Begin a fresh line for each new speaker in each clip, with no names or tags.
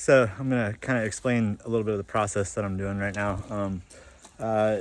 So I'm gonna kind of explain a little bit of the process that I'm doing right now. Uh,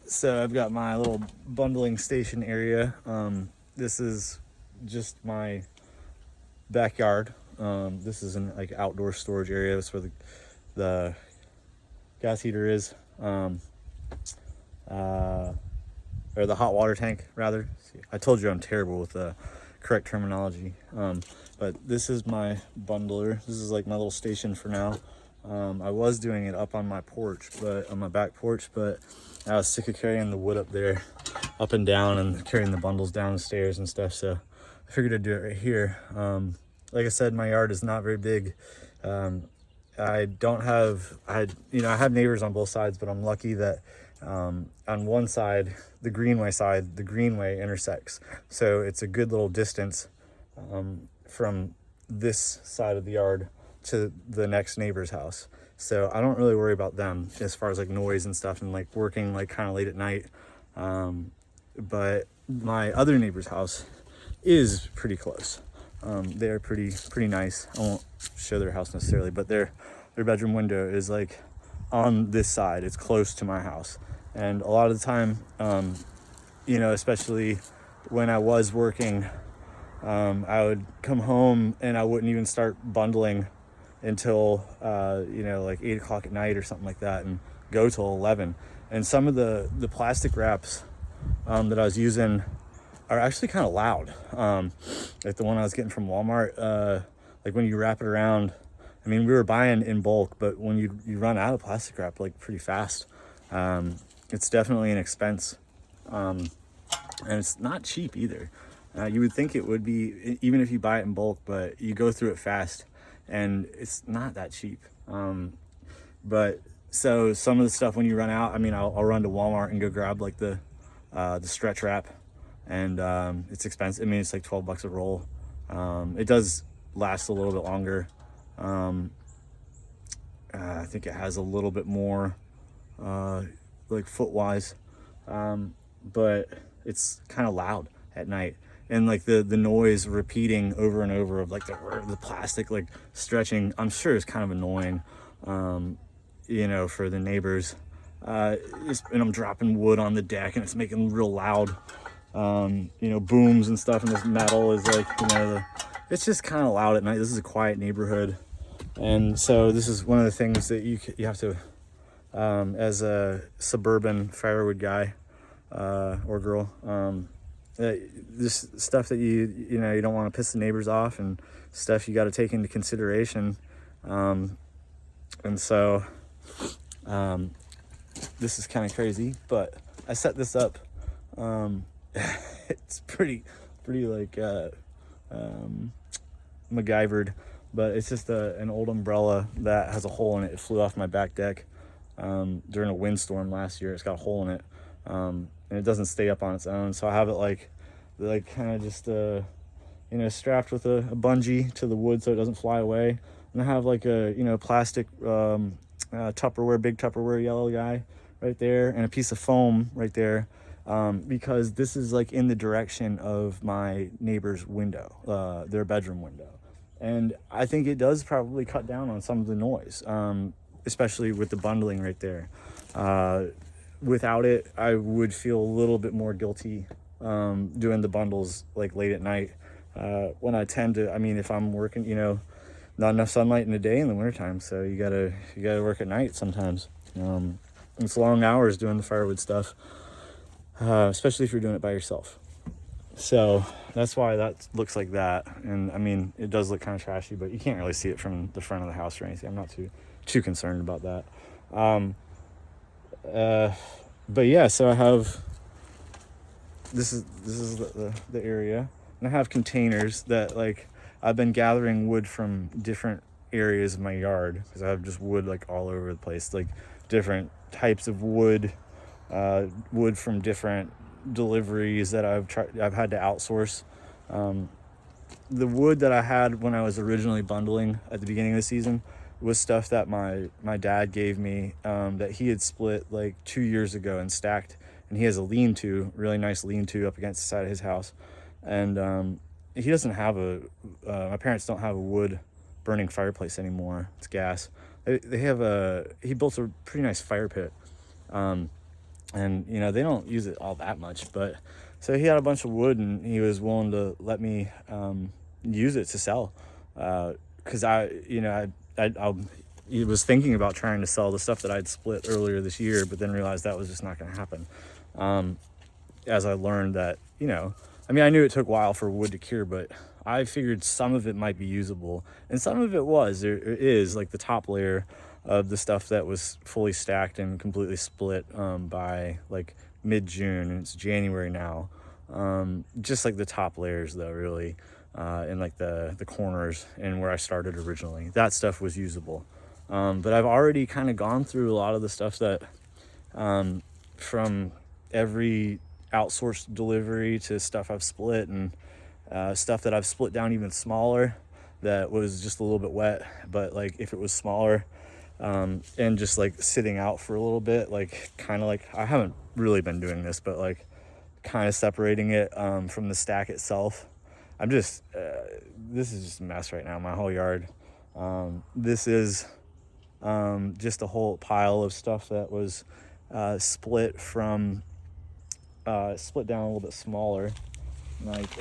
so I've got my little bundling station area. This is just my backyard. This is an like outdoor storage area. That's where the gas heater is, or the hot water tank rather. See, I told you I'm terrible with the correct terminology. But this is my bundler. This is like my little station for now. I was doing it up on my porch, but on my back porch, but I was sick of carrying the wood up there, up and down, and carrying the bundles downstairs and stuff. So I figured I'd do it right here. Like I said, my yard is not very big. I have neighbors on both sides, but I'm lucky that on one side, the greenway intersects. So it's a good little distance from this side of the yard to the next neighbor's house. So I don't really worry about them as far as like noise and stuff and like working like kind of late at night. But my other neighbor's house is pretty close. They're pretty nice. I won't show their house necessarily, but their bedroom window is like on this side. It's close to my house. And a lot of the time, especially when I was working, I would come home and I wouldn't even start bundling until, like 8 o'clock at night or something like that, and go till 11. And some of the plastic wraps that I was using are actually kind of loud. Like the one I was getting from Walmart, like when you wrap it around, I mean, we were buying in bulk, but when you run out of plastic wrap like pretty fast, it's definitely an expense. And it's not cheap either. You would think it would be, even if you buy it in bulk, but you go through it fast and it's not that cheap. But so some of the stuff when you run out, I mean, I'll run to Walmart and go grab like the stretch wrap, and it's expensive. I mean, it's like $12 a roll. It does last a little bit longer. I think it has a little bit more like foot wise, but it's kind of loud at night, and like the noise repeating over and over of like the plastic like stretching, I'm sure is kind of annoying, for the neighbors. And I'm dropping wood on the deck and it's making real loud booms and stuff, and this metal is like, it's just kind of loud at night. This is a quiet neighborhood, and so this is one of the things that you have to, as a suburban firewood guy or girl, this stuff that you don't want to piss the neighbors off, and stuff you got to take into consideration. And so this is kind of crazy, but I set this up. It's pretty like MacGyvered, but it's just an old umbrella that has a hole in it. It flew off my back deck during a windstorm last year. It's got a hole in it, and it doesn't stay up on its own. So I have it like kind of just strapped with a bungee to the wood so it doesn't fly away. And I have like a plastic Tupperware, big Tupperware yellow guy right there, and a piece of foam right there, because this is like in the direction of my neighbor's window, their bedroom window. And I think it does probably cut down on some of the noise, especially with the bundling right there. Without it, I would feel a little bit more guilty doing the bundles like late at night, when I tend to, I mean, if I'm working, not enough sunlight in the day in the wintertime, so you gotta work at night sometimes. It's long hours doing the firewood stuff, especially if you're doing it by yourself. So that's why that looks like that. And I mean, it does look kind of trashy, but you can't really see it from the front of the house or anything. I'm not too concerned about that. But yeah, so I have, this is the area, and I have containers that like I've been gathering wood from different areas of my yard, because I have just wood like all over the place, like different types of wood from different deliveries that I've had to outsource. The wood that I had when I was originally bundling at the beginning of the season was stuff that my dad gave me, that he had split like 2 years ago and stacked, and he has a lean-to, really nice lean-to up against the side of his house. And he doesn't have my parents don't have a wood burning fireplace anymore. It's gas. They have he built a pretty nice fire pit. And you know, they don't use it all that much, but so he had a bunch of wood and he was willing to let me use it to sell, because I was thinking about trying to sell the stuff that I'd split earlier this year, but then realized that was just not going to happen. As I learned that, you know, I mean, I knew it took a while for wood to cure, but I figured some of it might be usable, and some of it was. There is, like, the top layer of the stuff that was fully stacked and completely split by like mid-June, and it's January now. Just like the top layers though, really, and like the corners and where I started originally, that stuff was usable. But I've already kind of gone through a lot of the stuff that from every outsourced delivery to stuff I've split, and stuff that I've split down even smaller that was just a little bit wet, but like if it was smaller, and just like sitting out for a little bit, like kind of like, I haven't really been doing this, but like kind of separating it from the stack itself. I'm just this is just a mess right now, my whole yard. This is just a whole pile of stuff that was split down a little bit smaller. Like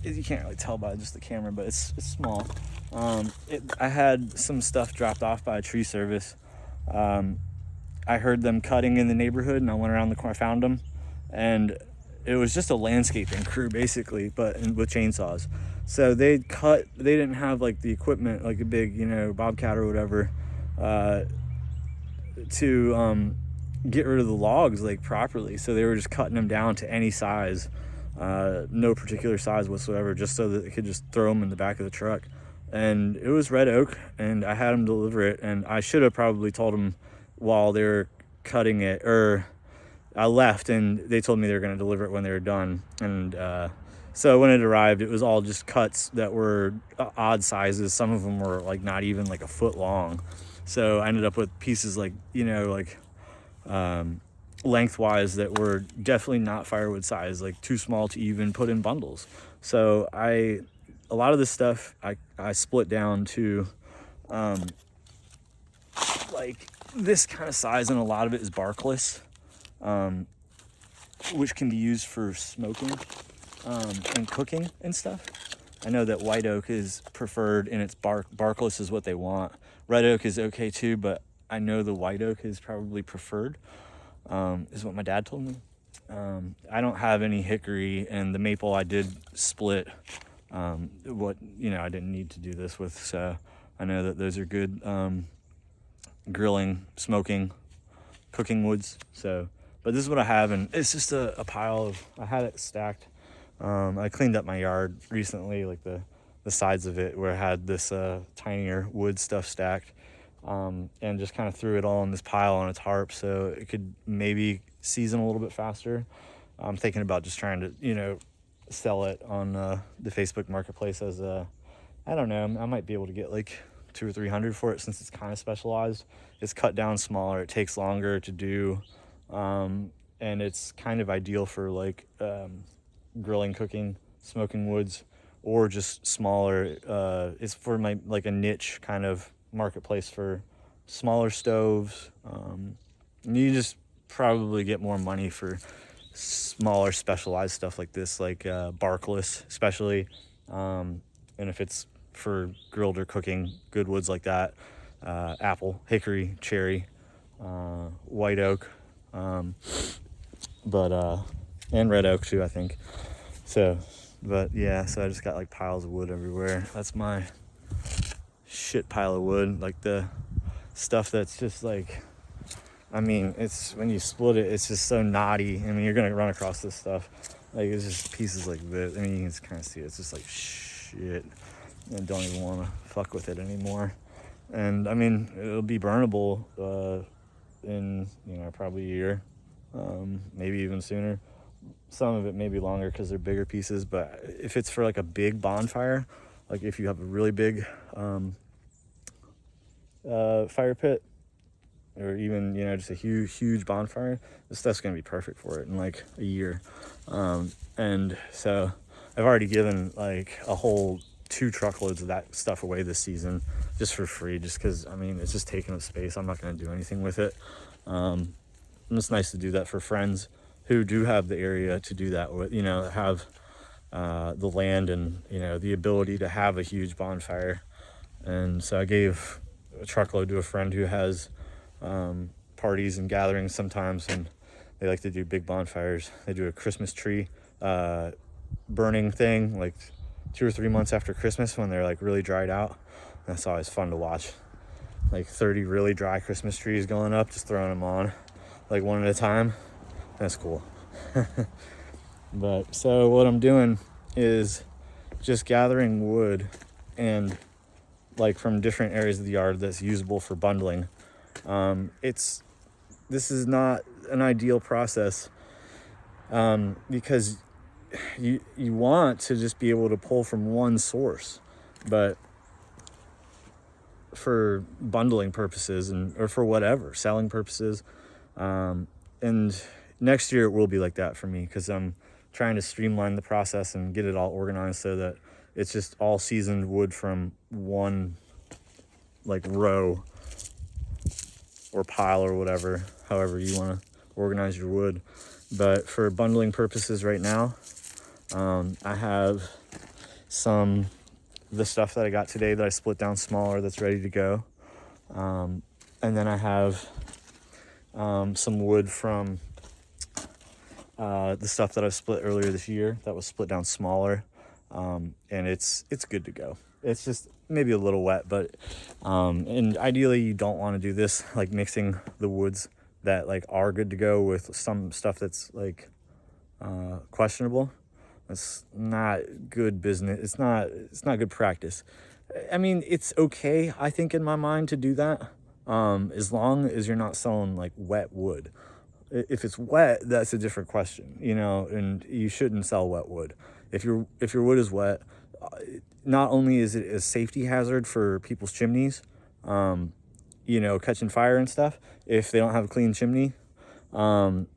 you can't really tell by just the camera, but it's small. I had some stuff dropped off by a tree service. I heard them cutting in the neighborhood, and I went around the corner, found them, and it was just a landscaping crew basically, but with chainsaws. So they didn't have like the equipment, like a big, you know, Bobcat or whatever, to get rid of the logs like properly. So they were just cutting them down to any size, no particular size whatsoever, just so that they could just throw them in the back of the truck. And it was red oak, and I had them deliver it, and I should have probably told them while they were cutting it, or I left and they told me they were going to deliver it when they were done. And so when it arrived, it was all just cuts that were odd sizes. Some of them were like not even like a foot long. So I ended up with pieces like, you know, like lengthwise that were definitely not firewood size, like too small to even put in bundles. So a lot of this stuff I split down to like this kind of size, and a lot of it is barkless, which can be used for smoking and cooking and stuff. I know that white oak is preferred and its barkless is what they want. Red oak is okay too, but I know the white oak is probably preferred, is what my dad told me. I don't have any hickory, and the maple I did split. I didn't need to do this with, so I know that those are good grilling, smoking, cooking woods. So, but this is what I have, and it's just a pile of, I had it stacked. I cleaned up my yard recently, like the sides of it where I had this tinier wood stuff stacked, and just kind of threw it all in this pile on a tarp so it could maybe season a little bit faster. I'm thinking about just trying to, you know, sell it on the Facebook marketplace as I don't know, I might be able to get like 200 or 300 for it, since it's kind of specialized. It's cut down smaller, it takes longer to do, and it's kind of ideal for like grilling, cooking, smoking woods, or just smaller. It's for my like a niche kind of marketplace for smaller stoves. You just probably get more money for smaller specialized stuff like this, like barkless especially, and if it's for grilled or cooking, good woods like that, apple, hickory, cherry, white oak, but and red oak too, I think. So, but yeah, so I just got like piles of wood everywhere. That's my shit pile of wood, like the stuff that's just like, I mean, it's when you split it, it's just so knotty. I mean, you're gonna run across this stuff. Like, it's just pieces like this. I mean, you can just kind of see it. It's just like shit. I don't even want to fuck with it anymore. And I mean, it'll be burnable in, you know, probably a year, maybe even sooner. Some of it may be longer because they're bigger pieces, but if it's for like a big bonfire, like if you have a really big fire pit, or even, you know, just a huge bonfire, this stuff's gonna be perfect for it in like a year. And so I've already given like a whole 2 truckloads of that stuff away this season just for free, just because, I mean, it's just taking up space. I'm not going to do anything with it. It's nice to do that for friends who do have the area to do that with, have the land and, the ability to have a huge bonfire. And so I gave a truckload to a friend who has parties and gatherings sometimes, and they like to do big bonfires. They do a Christmas tree burning thing like 2 or 3 months after Christmas when they're like really dried out. That's always fun to watch. Like 30 really dry Christmas trees going up, just throwing them on like one at a time. That's cool. But so what I'm doing is just gathering wood and like from different areas of the yard that's usable for bundling. This is not an ideal process because you want to just be able to pull from one source, but for bundling purposes or for whatever selling purposes, and next year it will be like that for me, because I'm trying to streamline the process and get it all organized so that it's just all seasoned wood from one like row or pile or whatever, however you want to organize your wood. But for bundling purposes right now, I have the stuff that I got today that I split down smaller that's ready to go. And then I have some wood from the stuff that I split earlier this year that was split down smaller. And it's good to go. It's just maybe a little wet, but and ideally you don't want to do this, like mixing the woods that like are good to go with some stuff that's like questionable. It's not good business. It's not good practice. I mean, it's okay, I think, in my mind to do that, as long as you're not selling like wet wood. If it's wet, that's a different question, and you shouldn't sell wet wood. If your wood is wet, not only is it a safety hazard for people's chimneys, catching fire and stuff, if they don't have a clean chimney, that's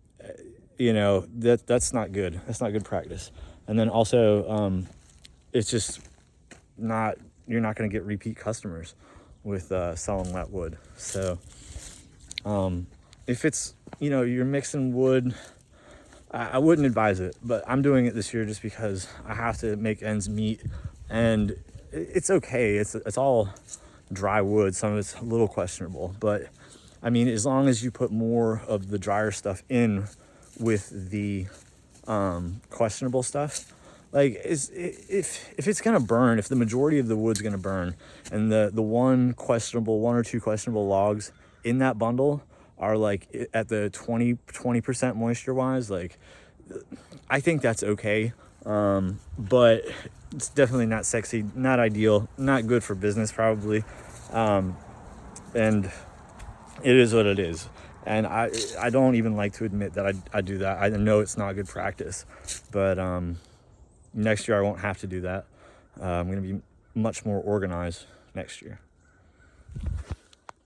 not good. That's not good practice. And then also, it's just you're not going to get repeat customers with selling wet wood. So if it's, you're mixing wood, I wouldn't advise it, but I'm doing it this year just because I have to make ends meet, and it's okay. It's all dry wood. Some of it's a little questionable, but I mean, as long as you put more of the drier stuff in with the questionable stuff, like if it's gonna burn, if the majority of the wood's gonna burn, and the one or two questionable logs in that bundle are like at the 20% moisture wise, like I think that's okay, but it's definitely not sexy, not ideal, not good for business probably, and it is what it is. And I don't even like to admit that I do that. I know it's not good practice, but next year I won't have to do that. I'm going to be much more organized next year.